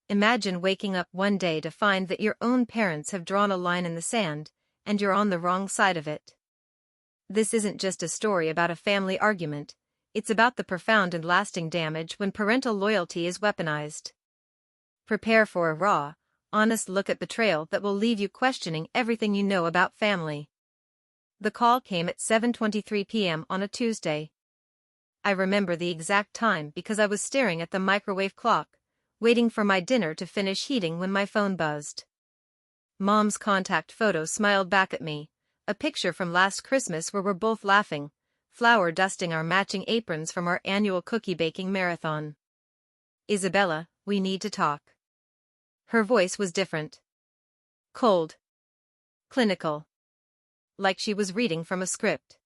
Imagine waking up one day to find that your own parents have drawn a line in the sand, and you're on the wrong side of it. This isn't just a story about a family argument, it's about the profound and lasting damage when parental loyalty is weaponized. Prepare for a raw, honest look at betrayal that will leave you questioning everything you know about family. The call came at 7:23 p.m. on a Tuesday. I remember the exact time because I was staring at the microwave clock, waiting for my dinner to finish heating when my phone buzzed. Mom's contact photo smiled back at me, a picture from last Christmas where we're both laughing, flour dusting our matching aprons from our annual cookie baking marathon. "Isabella, we need to talk." Her voice was different. Cold. Clinical. Like she was reading from a script.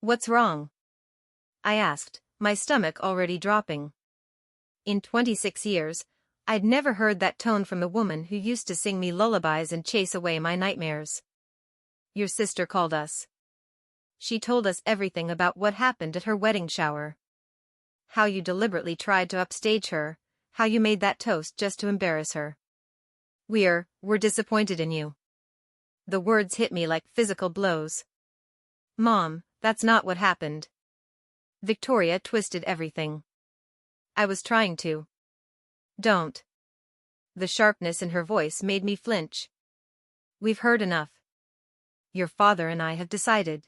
"What's wrong?" I asked, my stomach already dropping. In 26 years, I'd never heard that tone from the woman who used to sing me lullabies and chase away my nightmares. "Your sister called us. She told us everything about what happened at her wedding shower. How you deliberately tried to upstage her, how you made that toast just to embarrass her. We're disappointed in you." The words hit me like physical blows. "Mom, that's not what happened." Victoria twisted everything. "I was trying to." "Don't." The sharpness in her voice made me flinch. "We've heard enough. Your father and I have decided.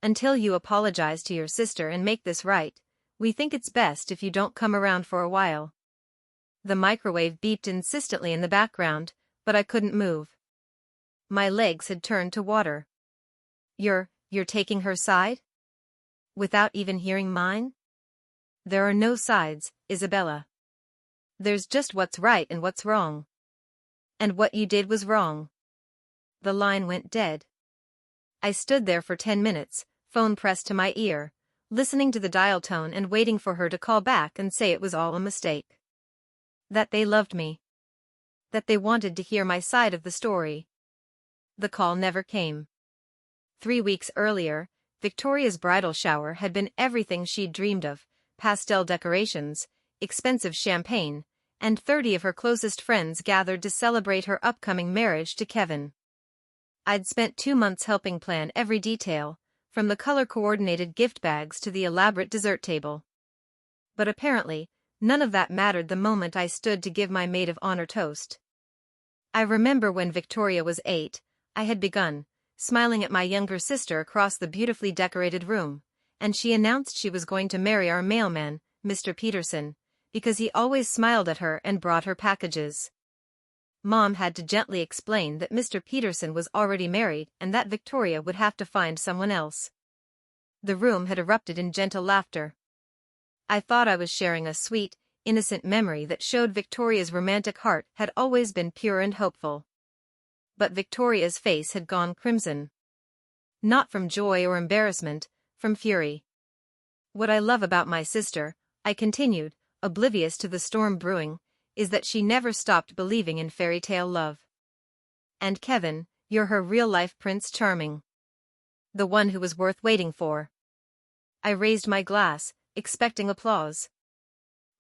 Until you apologize to your sister and make this right, we think it's best if you don't come around for a while." The microwave beeped insistently in the background, but I couldn't move. My legs had turned to water. You're taking her side? Without even hearing mine?" "There are no sides, Isabella. There's just what's right and what's wrong. And what you did was wrong." The line went dead. I stood there for 10 minutes, phone pressed to my ear, listening to the dial tone and waiting for her to call back and say it was all a mistake. That they loved me. That they wanted to hear my side of the story. The call never came. 3 weeks earlier, Victoria's bridal shower had been everything she'd dreamed of: pastel decorations, expensive champagne, and 30 of her closest friends gathered to celebrate her upcoming marriage to Kevin. I'd spent 2 months helping plan every detail, from the color-coordinated gift bags to the elaborate dessert table. But apparently, none of that mattered the moment I stood to give my maid of honor toast. I remember when Victoria was 8, I had begun, smiling at my younger sister across the beautifully decorated room, and she announced she was going to marry our mailman, Mr. Peterson, because he always smiled at her and brought her packages. Mom had to gently explain that Mr. Peterson was already married and that Victoria would have to find someone else. The room had erupted in gentle laughter. I thought I was sharing a sweet, innocent memory that showed Victoria's romantic heart had always been pure and hopeful. But Victoria's face had gone crimson. Not from joy or embarrassment, from fury. "What I love about my sister," I continued, oblivious to the storm brewing, "is that she never stopped believing in fairy tale love. And Kevin, you're her real-life Prince Charming. The one who was worth waiting for." I raised my glass, expecting applause.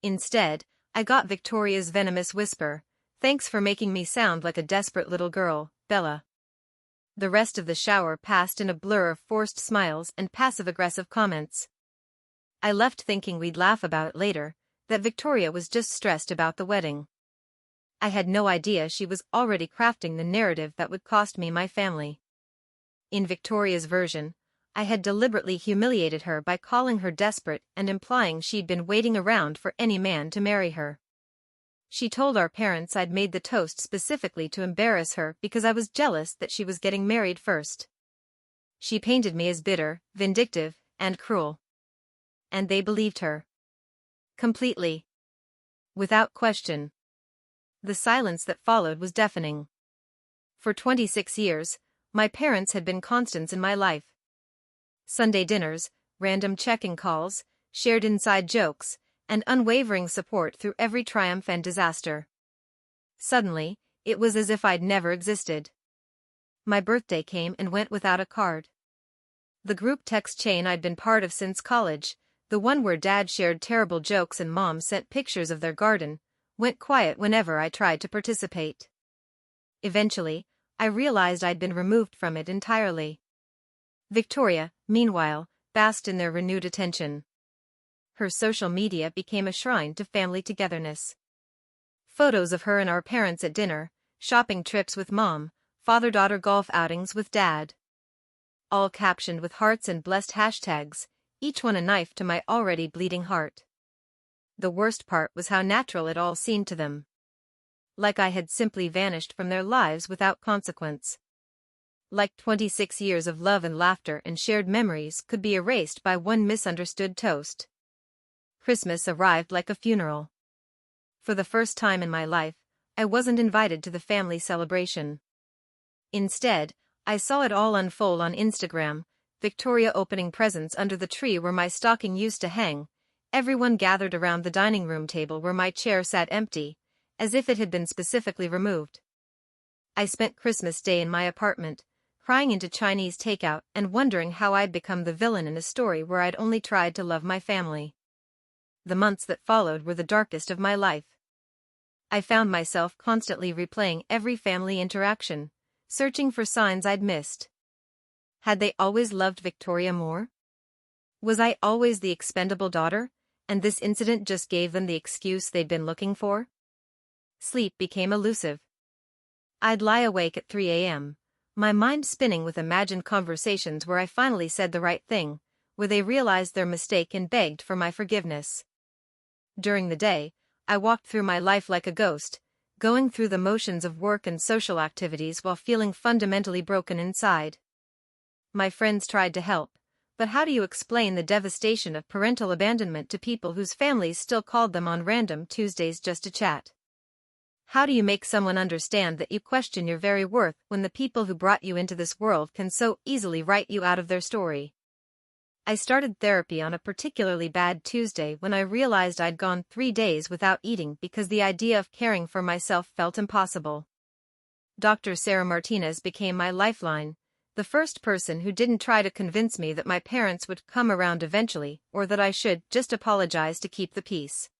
Instead, I got Victoria's venomous whisper, "Thanks for making me sound like a desperate little girl, Bella." The rest of the shower passed in a blur of forced smiles and passive-aggressive comments. I left thinking we'd laugh about it later, that Victoria was just stressed about the wedding. I had no idea she was already crafting the narrative that would cost me my family. In Victoria's version, I had deliberately humiliated her by calling her desperate and implying she'd been waiting around for any man to marry her. She told our parents I'd made the toast specifically to embarrass her because I was jealous that she was getting married first. She painted me as bitter, vindictive, and cruel. And they believed her. Completely. Without question. The silence that followed was deafening. For 26 years, my parents had been constants in my life. Sunday dinners, random checking calls, shared inside jokes, and unwavering support through every triumph and disaster. Suddenly, it was as if I'd never existed. My birthday came and went without a card. The group text chain I'd been part of since college, the one where Dad shared terrible jokes and Mom sent pictures of their garden, went quiet whenever I tried to participate. Eventually, I realized I'd been removed from it entirely. Victoria, meanwhile, basked in their renewed attention. Her social media became a shrine to family togetherness. Photos of her and our parents at dinner, shopping trips with mom, father-daughter golf outings with dad. All captioned with hearts and blessed hashtags, each one a knife to my already bleeding heart. The worst part was how natural it all seemed to them. Like I had simply vanished from their lives without consequence. Like 26 years of love and laughter and shared memories could be erased by one misunderstood toast. Christmas arrived like a funeral. For the first time in my life, I wasn't invited to the family celebration. Instead, I saw it all unfold on Instagram, Victoria opening presents under the tree where my stocking used to hang, everyone gathered around the dining room table where my chair sat empty, as if it had been specifically removed. I spent Christmas Day in my apartment, crying into Chinese takeout and wondering how I'd become the villain in a story where I'd only tried to love my family. The months that followed were the darkest of my life. I found myself constantly replaying every family interaction, searching for signs I'd missed. Had they always loved Victoria more? Was I always the expendable daughter, and this incident just gave them the excuse they'd been looking for? Sleep became elusive. I'd lie awake at 3 a.m., my mind spinning with imagined conversations where I finally said the right thing, where they realized their mistake and begged for my forgiveness. During the day, I walked through my life like a ghost, going through the motions of work and social activities while feeling fundamentally broken inside. My friends tried to help, but how do you explain the devastation of parental abandonment to people whose families still called them on random Tuesdays just to chat? How do you make someone understand that you question your very worth when the people who brought you into this world can so easily write you out of their story? I started therapy on a particularly bad Tuesday when I realized I'd gone 3 days without eating because the idea of caring for myself felt impossible. Dr. Sarah Martinez became my lifeline, the first person who didn't try to convince me that my parents would come around eventually or that I should just apologize to keep the peace.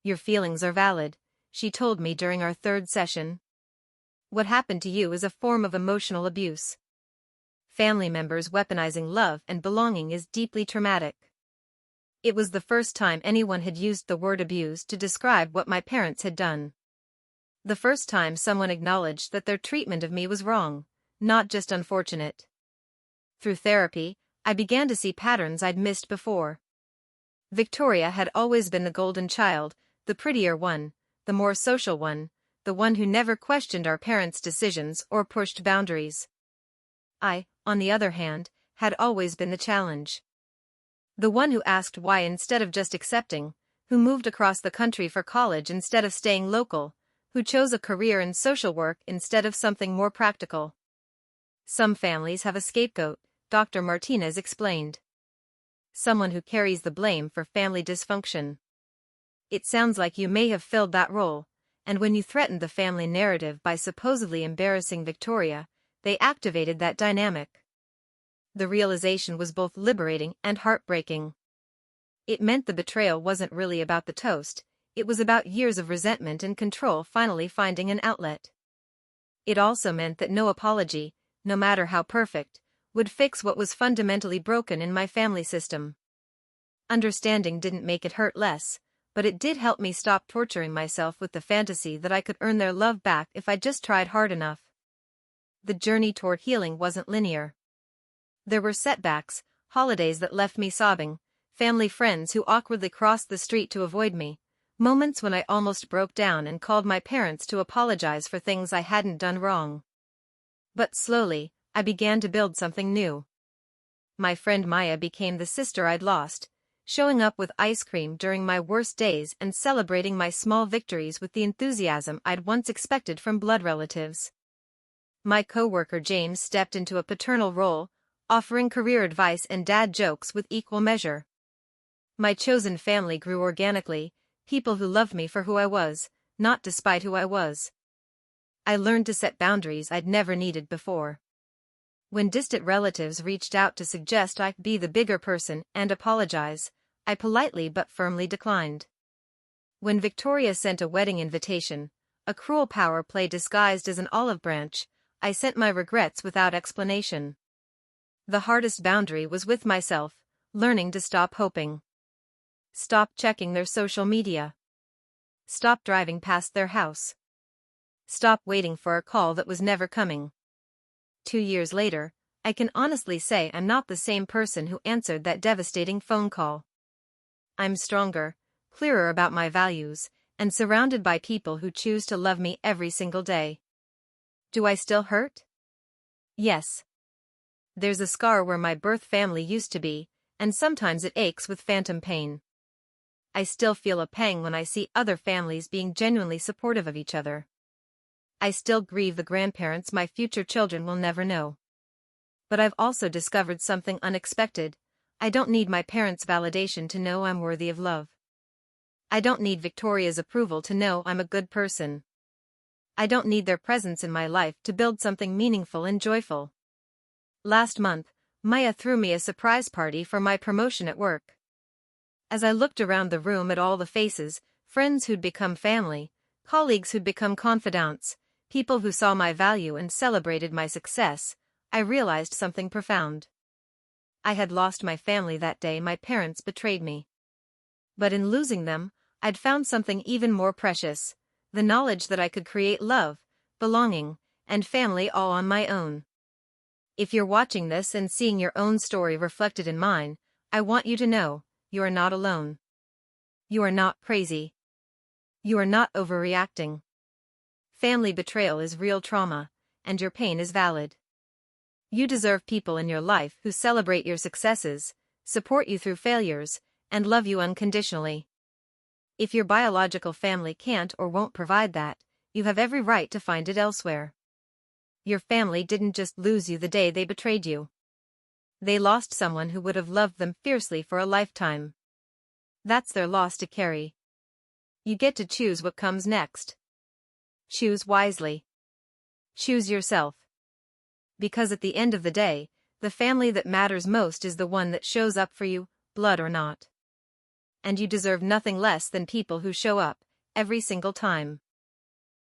Your feelings are valid, she told me during our 3rd session. What happened to you is a form of emotional abuse. Family members weaponizing love and belonging is deeply traumatic. It was the first time anyone had used the word abuse to describe what my parents had done. The first time someone acknowledged that their treatment of me was wrong, not just unfortunate. Through therapy, I began to see patterns I'd missed before. Victoria had always been the golden child, the prettier one, the more social one, the one who never questioned our parents' decisions or pushed boundaries. I, on the other hand, had always been the challenge. The one who asked why instead of just accepting, who moved across the country for college instead of staying local, who chose a career in social work instead of something more practical. Some families have a scapegoat, Dr. Martinez explained. Someone who carries the blame for family dysfunction. It sounds like you may have filled that role, and when you threatened the family narrative by supposedly embarrassing Victoria, they activated that dynamic. The realization was both liberating and heartbreaking. It meant the betrayal wasn't really about the toast, it was about years of resentment and control finally finding an outlet. It also meant that no apology, no matter how perfect, would fix what was fundamentally broken in my family system. Understanding didn't make it hurt less, but it did help me stop torturing myself with the fantasy that I could earn their love back if I just tried hard enough. The journey toward healing wasn't linear. There were setbacks, holidays that left me sobbing, family friends who awkwardly crossed the street to avoid me, moments when I almost broke down and called my parents to apologize for things I hadn't done wrong. But slowly, I began to build something new. My friend Maya became the sister I'd lost, showing up with ice cream during my worst days and celebrating my small victories with the enthusiasm I'd once expected from blood relatives. My coworker James stepped into a paternal role, offering career advice and dad jokes with equal measure. My chosen family grew organically, people who loved me for who I was, not despite who I was. I learned to set boundaries I'd never needed before. When distant relatives reached out to suggest I be the bigger person and apologize, I politely but firmly declined. When Victoria sent a wedding invitation, a cruel power play disguised as an olive branch, I sent my regrets without explanation. The hardest boundary was with myself, learning to stop hoping. Stop checking their social media. Stop driving past their house. Stop waiting for a call that was never coming. 2 years later, I can honestly say I'm not the same person who answered that devastating phone call. I'm stronger, clearer about my values, and surrounded by people who choose to love me every single day. Do I still hurt? Yes. There's a scar where my birth family used to be, and sometimes it aches with phantom pain. I still feel a pang when I see other families being genuinely supportive of each other. I still grieve the grandparents my future children will never know. But I've also discovered something unexpected. I don't need my parents' validation to know I'm worthy of love. I don't need Victoria's approval to know I'm a good person. I don't need their presence in my life to build something meaningful and joyful. Last month, Maya threw me a surprise party for my promotion at work. As I looked around the room at all the faces, friends who'd become family, colleagues who'd become confidants, people who saw my value and celebrated my success, I realized something profound. I had lost my family that day my parents betrayed me. But in losing them, I'd found something even more precious, the knowledge that I could create love, belonging, and family all on my own. If you're watching this and seeing your own story reflected in mine, I want you to know, you are not alone. You are not crazy. You are not overreacting. Family betrayal is real trauma, and your pain is valid. You deserve people in your life who celebrate your successes, support you through failures, and love you unconditionally. If your biological family can't or won't provide that, you have every right to find it elsewhere. Your family didn't just lose you the day they betrayed you. They lost someone who would have loved them fiercely for a lifetime. That's their loss to carry. You get to choose what comes next. Choose wisely. Choose yourself. Because at the end of the day, the family that matters most is the one that shows up for you, blood or not. And you deserve nothing less than people who show up, every single time.